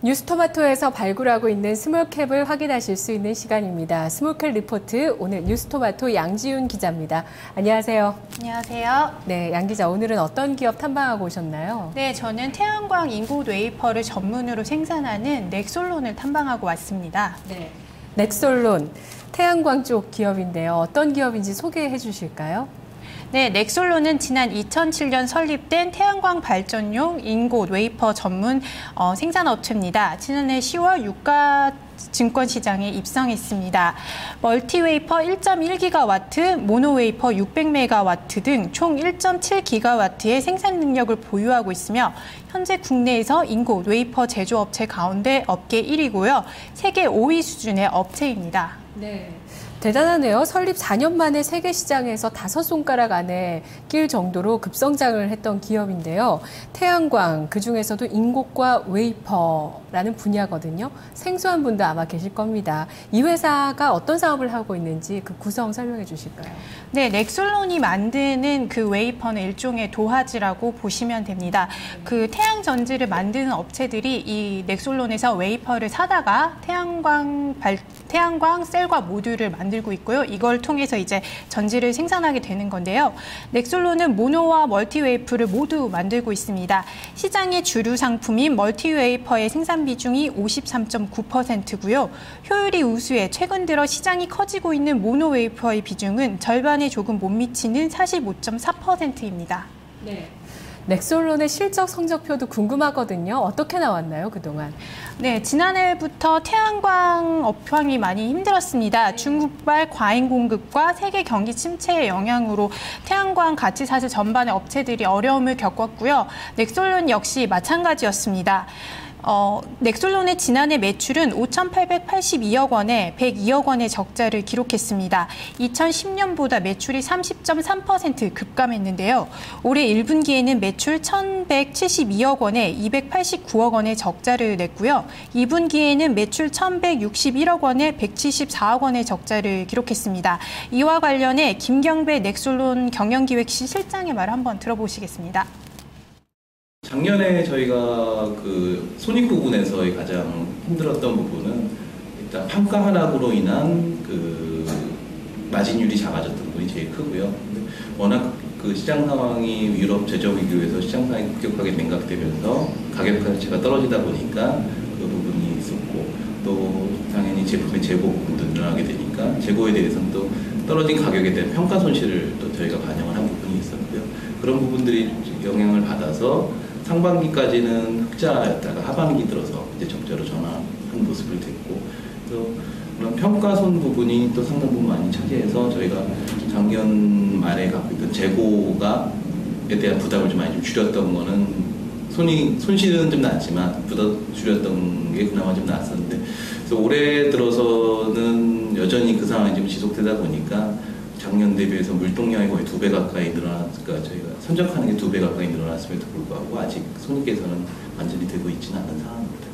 뉴스토마토에서 발굴하고 있는 스몰캡을 확인하실 수 있는 시간입니다. 스몰캡 리포트, 오늘 뉴스토마토 양지윤 기자입니다. 안녕하세요. 안녕하세요. 네, 양 기자, 오늘은 어떤 기업 탐방하고 오셨나요? 네, 저는 태양광 인곳 웨이퍼를 전문으로 생산하는 넥솔론을 탐방하고 왔습니다. 네. 넥솔론, 태양광 쪽 기업인데요. 어떤 기업인지 소개해 주실까요? 네, 넥솔론은 지난 2007년 설립된 태양광 발전용 인곳 웨이퍼 전문 생산업체입니다. 지난해 10월 유가 증권 시장에 입성했습니다. 멀티웨이퍼 1.1기가와트, 모노웨이퍼 600메가와트 등 총 1.7기가와트의 생산 능력을 보유하고 있으며 현재 국내에서 인곳 웨이퍼 제조업체 가운데 업계 1위고요. 세계 5위 수준의 업체입니다. 네. 대단하네요. 설립 4년 만에 세계 시장에서 5손가락 안에 낄 정도로 급성장을 했던 기업인데요. 태양광, 그중에서도 인곳과 웨이퍼라는 분야거든요. 생소한 분도 아마 계실 겁니다. 이 회사가 어떤 사업을 하고 있는지 그 구성 설명해 주실까요? 네, 넥솔론이 만드는 그 웨이퍼는 일종의 도화지라고 보시면 됩니다. 그 태양 전지를 만드는 업체들이 이 넥솔론에서 웨이퍼를 사다가 태양광 셀과 모듈을 만들고 있고요. 이걸 통해서 이제 전지를 생산하게 되는 건데요. 넥솔론은 모노와 멀티웨이퍼를 모두 만들고 있습니다. 시장의 주류 상품인 멀티웨이퍼의 생산 비중이 53.9%고요. 효율이 우수해 최근 들어 시장이 커지고 있는 모노웨이퍼의 비중은 절반에 조금 못 미치는 45.4%입니다. 네. 넥솔론의 실적 성적표도 궁금하거든요. 어떻게 나왔나요, 그동안? 네, 지난해부터 태양광 업황이 많이 힘들었습니다. 중국발 과잉 공급과 세계 경기 침체의 영향으로 태양광 가치 사슬 전반의 업체들이 어려움을 겪었고요. 넥솔론 역시 마찬가지였습니다. 넥솔론의 지난해 매출은 5,882억 원에 102억 원의 적자를 기록했습니다. 2010년보다 매출이 30.3% 급감했는데요. 올해 1분기에는 매출 1,172억 원에 289억 원의 적자를 냈고요. 2분기에는 매출 1,161억 원에 174억 원의 적자를 기록했습니다. 이와 관련해 김경배 넥솔론 경영기획실 실장의 말을 한번 들어보시겠습니다. 작년에 저희가 그 손익 부분에서의 가장 힘들었던 부분은 일단 판가 하락으로 인한 그 마진율이 작아졌던 부분이 제일 크고요. 근데 워낙 그 시장 상황이 유럽 제조업 위기에서 시장 상황이 급격하게 냉각되면서 가격 가치가 떨어지다 보니까 그 부분이 있었고, 또 당연히 제품의 재고 부분도 늘어나게 되니까 재고에 대해서는 또 떨어진 가격에 대한 평가 손실을 또 저희가 반영을 한 부분이 있었고요. 그런 부분들이 영향을 받아서 상반기까지는 흑자였다가 하반기 들어서 이제 적자로 전환한 모습을 됐고, 그래서 그런 평가손 부분이 또 상당 부분 많이 차지해서 저희가 작년 말에 갖고 있던 재고에 대한 부담을 좀 많이 좀 줄였던 거는 손실은 좀 났지만 줄였던 게 그나마 좀 났었는데, 그래서 올해 들어서는 여전히 그 상황이 좀 지속되다 보니까 작년 대비해서 물동량이 거의 2배 가까이 늘어났으니까 저희가 선적하는 게 2배 가까이 늘어났음에도 불구하고 아직 손익 개선은 완전히 되고 있지는 않은 상황입니다.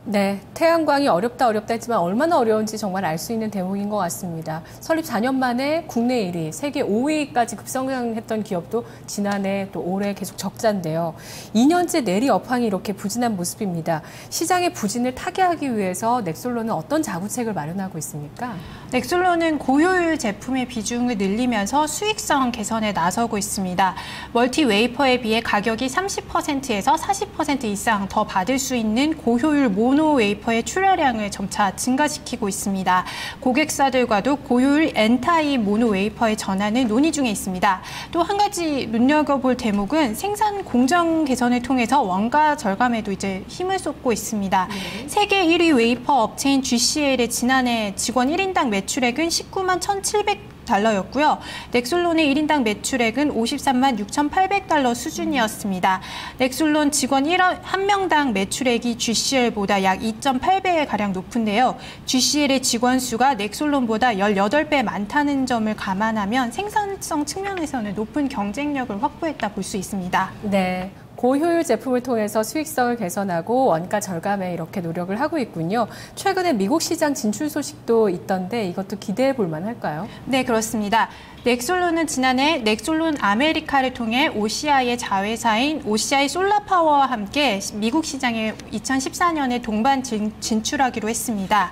네, 태양광이 어렵다 했지만 얼마나 어려운지 정말 알 수 있는 대목인 것 같습니다. 설립 4년 만에 국내 1위, 세계 5위까지 급성장했던 기업도 지난해 또 올해 계속 적자인데요. 2년째 내리 업황이 이렇게 부진한 모습입니다. 시장의 부진을 타개하기 위해서 넥솔론은 어떤 자구책을 마련하고 있습니까? 넥솔론은 고효율 제품의 비중을 늘리면서 수익성 개선에 나서고 있습니다. 멀티웨이퍼에 비해 가격이 30%에서 40% 이상 더 받을 수 있는 고효율 모노웨이퍼의 출하량을 점차 증가시키고 있습니다. 고객사들과도 고효율 N타입 모노웨이퍼의 전환을 논의 중에 있습니다. 또 한 가지 눈여겨볼 대목은 생산 공정 개선을 통해서 원가 절감에도 이제 힘을 쏟고 있습니다. 세계 1위 웨이퍼 업체인 GCL의 지난해 직원 1인당 매출액은 19만 1,700달러였고요. 넥솔론의 1인당 매출액은 53만 6,800달러 수준이었습니다. 넥솔론 직원 1명당 매출액이 GCL보다 약 2.8배에 가량 높은데요. GCL의 직원 수가 넥솔론보다 18배 많다는 점을 감안하면 생산성 측면에서는 높은 경쟁력을 확보했다 볼 수 있습니다. 네. 고효율 제품을 통해서 수익성을 개선하고 원가 절감에 이렇게 노력을 하고 있군요. 최근에 미국 시장 진출 소식도 있던데 이것도 기대해 볼 만할까요? 네, 그렇습니다. 넥솔론은 지난해 넥솔론 아메리카를 통해 OCI의 자회사인 OCI 솔라파워와 함께 미국 시장에 2014년에 동반 진출하기로 했습니다.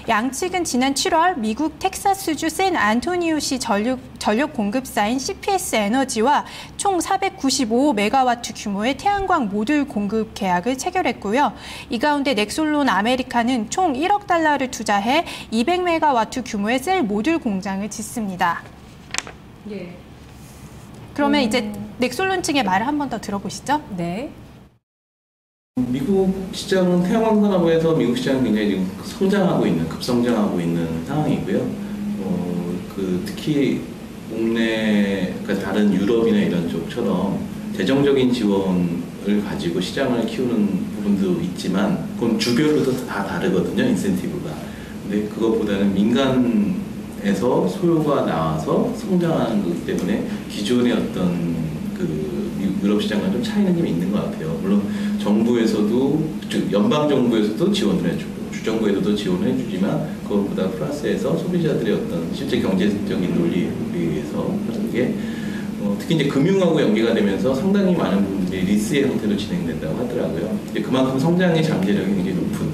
양측은 지난 7월 미국 텍사스주 샌안토니오시 전력 공급사인 CPS 에너지와 총 495메가와트 규모의 태양광 모듈 공급 계약을 체결했고요. 이 가운데 넥솔론 아메리카는 총 1억 달러를 투자해 200메가와트 규모의 셀 모듈 공장을 짓습니다. 예. 그러면 이제 넥솔론 측의 말을 한 번 더 들어보시죠. 네. 미국 시장은 태양광 산업에서 미국 시장은 굉장히 지금 성장하고 있는, 급성장하고 있는 상황이고요. 특히 국내, 그러니까 다른 유럽이나 이런 쪽처럼 재정적인 지원을 가지고 시장을 키우는 부분도 있지만, 그건 주별로도 다 다르거든요, 인센티브가. 근데 그것보다는 민간에서 소요가 나와서 성장하는 거기 때문에 기존의 어떤 유럽 시장과 좀 차이는 좀 있는 것 같아요. 물론 정부에서도, 연방 정부에서도 지원을 해주고 주정부에서도 지원을 해주지만 그것보다 플러스해서 소비자들의 어떤 실제 경제적인 논리에 의해서 하는 게 특히 이제 금융하고 연계가 되면서 상당히 많은 부분들이 리스의 형태로 진행된다고 하더라고요. 근데 그만큼 성장의 잠재력이 굉장히 높은,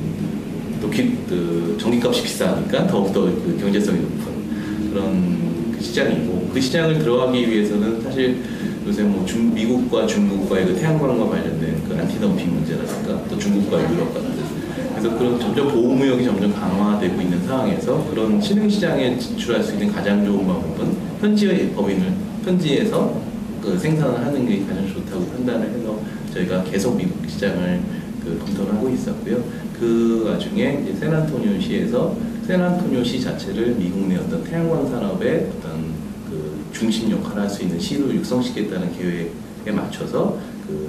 또 전기값이 비싸니까 더욱더 그 경제성이 높은 그런 그 시장이고, 그 시장을 들어가기 위해서는 사실 요새 뭐 미국과 중국과의 그 태양광과 관련된 그 안티덤핑 문제라든가 또 중국과 유럽 같은, 그래서 그런 점점 보호무역이 점점 강화되고 있는 상황에서 그런 신흥시장에 진출할 수 있는 가장 좋은 방법은 현지의 법인을 현지에서 그 생산을 하는 게 가장 좋다고 판단을 해서 저희가 계속 미국 시장을 검토를 하고 있었고요. 그 와중에 이제 샌안토니오시에서 자체를 미국 내 어떤 태양광 산업의 어떤 중심 역할을 할 수 있는 시로 육성시키겠다는 계획에 맞춰서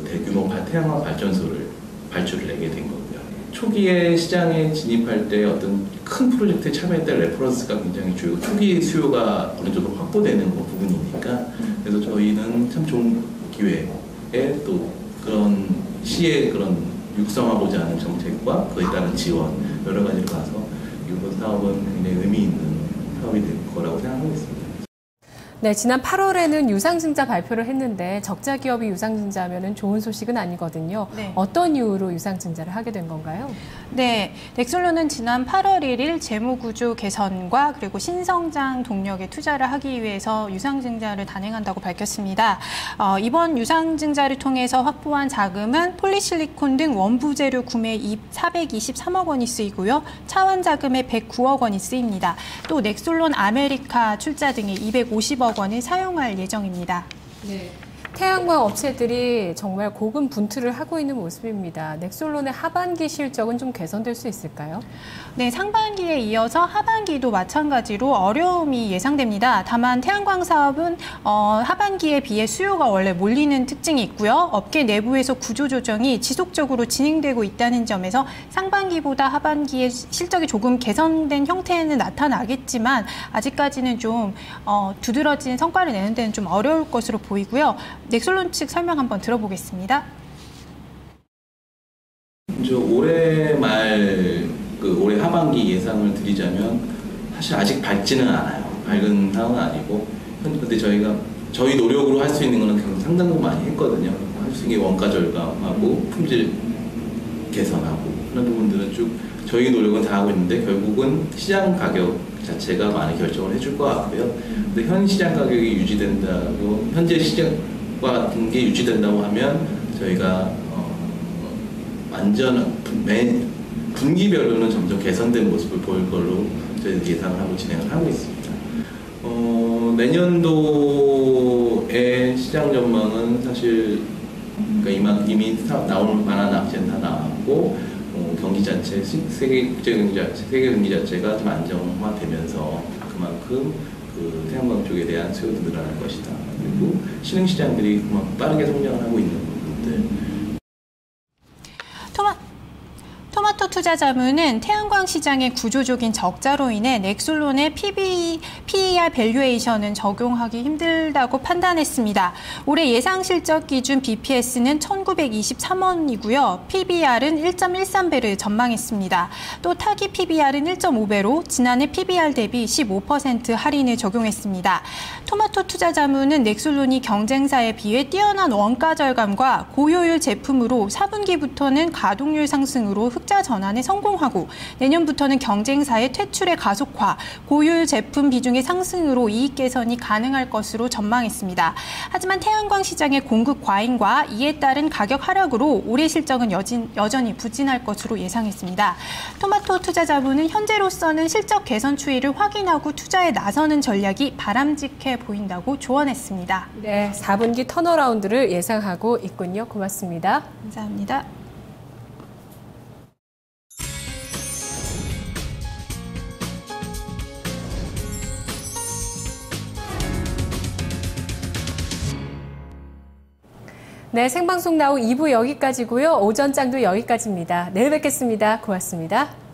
대규모 태양광 발전소를 발주를 내게 된 거고요. 초기에 시장에 진입할 때 어떤 큰 프로젝트에 참여했던 레퍼런스가 굉장히 중요하고 초기 수요가 어느 정도 확보되는 부분이니까, 그래서 저희는 참 좋은 기회에 또 그런 시의 그런 육성하고자 하는 정책과 그에 따른 지원 여러 가지를 봐서 이번 사업은 굉장히 의미 있는 사업이 될 거라고 생각하고 있습니다. 네, 지난 8월에는 유상증자 발표를 했는데 적자 기업이 유상증자하면 좋은 소식은 아니거든요. 네. 어떤 이유로 유상증자를 하게 된 건가요? 네, 넥솔론은 지난 8월 1일 재무구조 개선과 그리고 신성장 동력에 투자를 하기 위해서 유상증자를 단행한다고 밝혔습니다. 이번 유상증자를 통해서 확보한 자금은 폴리실리콘 등 원부 재료 구매 423억 원이 쓰이고요. 차환 자금에 109억 원이 쓰입니다. 또 넥솔론 아메리카 출자 등에 250억 원을 사용할 예정입니다. 네. 태양광 업체들이 정말 고군분투를 하고 있는 모습입니다. 넥솔론의 하반기 실적은 좀 개선될 수 있을까요? 네, 상반기에 이어서 하반기도 마찬가지로 어려움이 예상됩니다. 다만 태양광 사업은 하반기에 비해 수요가 원래 몰리는 특징이 있고요. 업계 내부에서 구조조정이 지속적으로 진행되고 있다는 점에서 상반기보다 하반기에 실적이 조금 개선된 형태는 나타나겠지만 아직까지는 좀 두드러진 성과를 내는 데는 좀 어려울 것으로 보이고요. 넥솔론 측 설명 한번 들어보겠습니다. 올해 올해 하반기 예상을 드리자면 사실 아직 밝지는 않아요. 밝은 상황은 아니고, 근데 저희 노력으로 할 수 있는 거는 상당히 많이 했거든요. 할 수 있는 게 원가 절감하고 품질 개선하고 그런 부분들은 쭉 저희 노력은 다 하고 있는데 결국은 시장 가격 자체가 많이 결정을 해줄 것 같고요. 근데 현 시장 가격이 유지된다고, 현재 시장과 같은 게 유지된다고 하면 저희가 완전 분기별로는 점점 개선된 모습을 보일 걸로 저희는 예상을 하고 진행을 하고 있습니다. 내년도의 시장 전망은 사실 그러니까 이미 나올 만한 악재는 다 나왔고, 경기 자체, 세계 경기 자체가 좀 안정화되면서 그만큼 그 태양광 쪽에 대한 수요도 늘어날 것이다. 그리고 신흥시장들이 그만큼 빠르게 성장을 하고 있는 부분들. 토마토 투자자문은 태양광 시장의 구조적인 적자로 인해 넥솔론의 PER 밸류에이션은 적용하기 힘들다고 판단했습니다. 올해 예상 실적 기준 BPS는 1,923원이고요. PBR은 1.13배를 전망했습니다. 또 타기 PBR은 1.5배로 지난해 PBR 대비 15% 할인을 적용했습니다. 토마토 투자자문은 넥솔론이 경쟁사에 비해 뛰어난 원가 절감과 고효율 제품으로 4분기부터는 가동률 상승으로 흑자 전환에 성공하고 내년부터는 경쟁사의 퇴출의 가속화, 고효율 제품 비중의 상승으로 이익 개선이 가능할 것으로 전망했습니다. 하지만 태양광 시장의 공급 과잉과 이에 따른 가격 하락으로 올해 실적은 여전히 부진할 것으로 예상했습니다. 토마토 투자자문은 현재로서는 실적 개선 추이를 확인하고 투자에 나서는 전략이 바람직해 보인다고 조언했습니다. 네, 4분기 턴어라운드를 예상하고 있군요. 고맙습니다. 감사합니다. 네, 생방송 나우 2부 여기까지고요. 오전장도 여기까지입니다. 내일 뵙겠습니다. 고맙습니다.